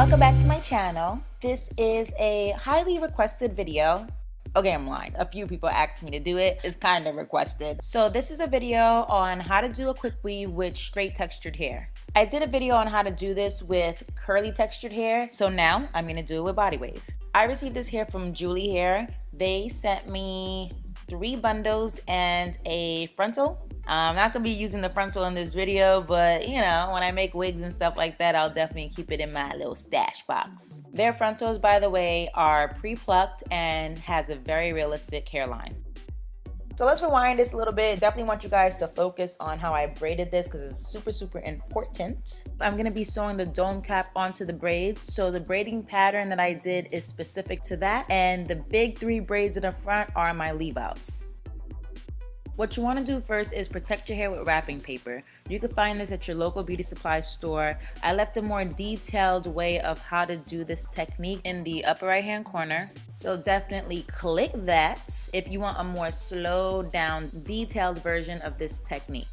Welcome back to my channel. This is a highly requested video. Okay, I'm lying. A few people asked me to do it. It's kind of requested. So this is a video on how to do a quick weave with straight textured hair. I did a video on how to do this with curly textured hair. So now I'm gonna do it with body wave. I received this hair from Julee Hair. They sent me 3 bundles and a frontal. I'm not gonna be using the frontal in this video, but you know, when I make wigs and stuff like that, I'll definitely keep it in my little stash box. Their frontals, by the way, are pre-plucked and has a very realistic hairline. So let's rewind this a little bit. Definitely want you guys to focus on how I braided this because it's super important. I'm gonna be sewing the dome cap onto the braids. So the braiding pattern that I did is specific to that. And the big 3 braids in the front are my leave outs. What you want to do first is protect your hair with wrapping paper. You can find this at your local beauty supply store. I left a more detailed way of how to do this technique in the upper right hand corner. So definitely click that if you want a more slowed down, detailed version of this technique.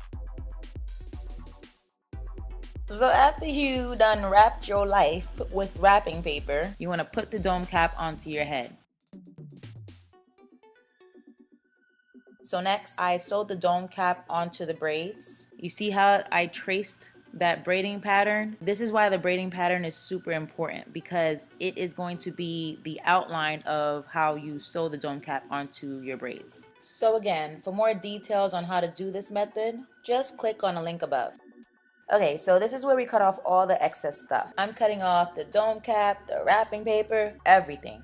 So after you done wrapped your life with wrapping paper, you want to put the dome cap onto your head. So next, I sewed the dome cap onto the braids. You see how I traced that braiding pattern? This is why the braiding pattern is super important because it is going to be the outline of how you sew the dome cap onto your braids. So again, for more details on how to do this method, just click on the link above. Okay, so this is where we cut off all the excess stuff. I'm cutting off the dome cap, the wrapping paper, everything.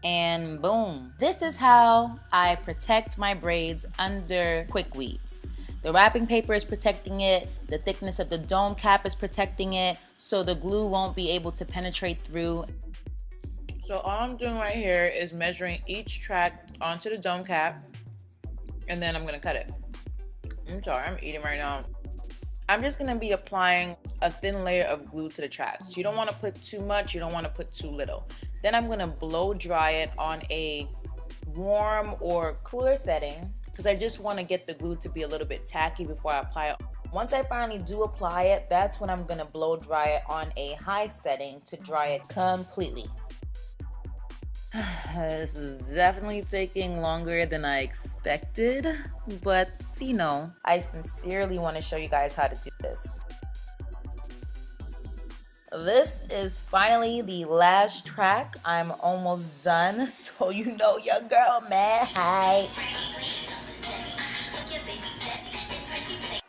And boom. This is how I protect my braids under quick weaves. The wrapping paper is protecting it, the thickness of the dome cap is protecting it, so the glue won't be able to penetrate through. So all I'm doing right here is measuring each track onto the dome cap, and then I'm gonna cut it. I'm sorry, I'm eating right now. I'm just gonna be applying a thin layer of glue to the tracks. You don't wanna put too much, you don't wanna put too little. Then I'm gonna blow dry it on a warm or cooler setting because I just wanna get the glue to be a little bit tacky before I apply it. Once I finally do apply it, that's when I'm gonna blow dry it on a high setting to dry it completely. This is definitely taking longer than I expected, but you know, I sincerely want to show you guys how to do this. This is finally the last track. I'm almost done, so you know your girl mad hype.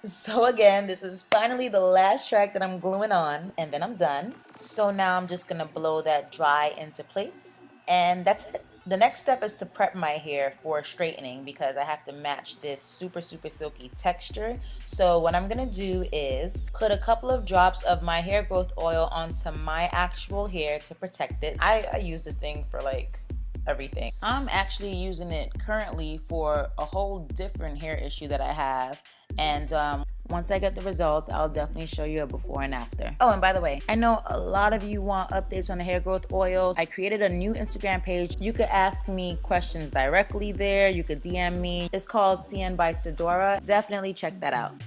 So again, this is finally the last track that I'm gluing on, and then I'm done. So now I'm just gonna blow that dry into place. And that's it. The next step is to prep my hair for straightening because I have to match this super silky texture. So what I'm gonna do is put a couple of drops of my hair growth oil onto my actual hair to protect it. I use this thing for like everything. I'm actually using it currently for a whole different hair issue that I have. And once I get the results, I'll definitely show you a before and after. Oh, and by the way, I know a lot of you want updates on the hair growth oils. I created a new Instagram page. You could ask me questions directly there. You could DM me. It's called CN by Sadora. Definitely check that out.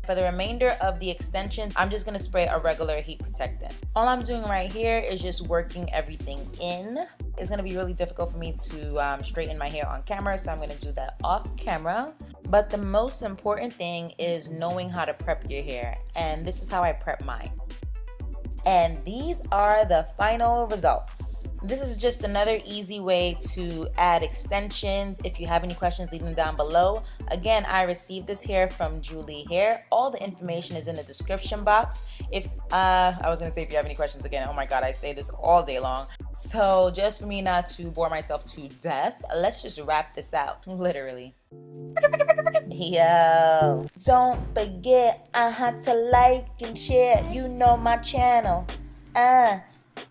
For the remainder of the extensions, I'm just gonna spray a regular heat protectant. All I'm doing right here is just working everything in. It's gonna be really difficult for me to straighten my hair on camera, so I'm gonna do that off camera. But the most important thing is knowing how to prep your hair, and this is how I prep mine. And these are the final results. This is just another easy way to add extensions. If you have any questions, leave them down below. Again, I received this hair from Julee Hair. All the information is in the description box. If I was gonna say if you have any questions again, oh my god, I say this all day long. So just for me not to bore myself to death, let's just wrap this out, literally. Yo, don't forget I had to like and share, you know my channel.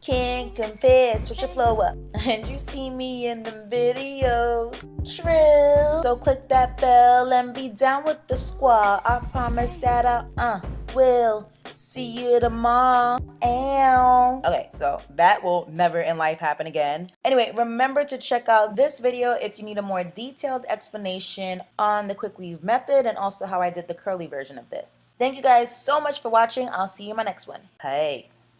Can't compare, switch your flow up. And you see me in the videos. Trill. So click that bell and be down with the squad. I promise that I will See you tomorrow. Ow. Okay, so that will never in life happen again. Anyway, remember to check out this video if you need a more detailed explanation on the quick weave method and also how I did the curly version of this. Thank you guys so much for watching. I'll see you in my next one. Peace.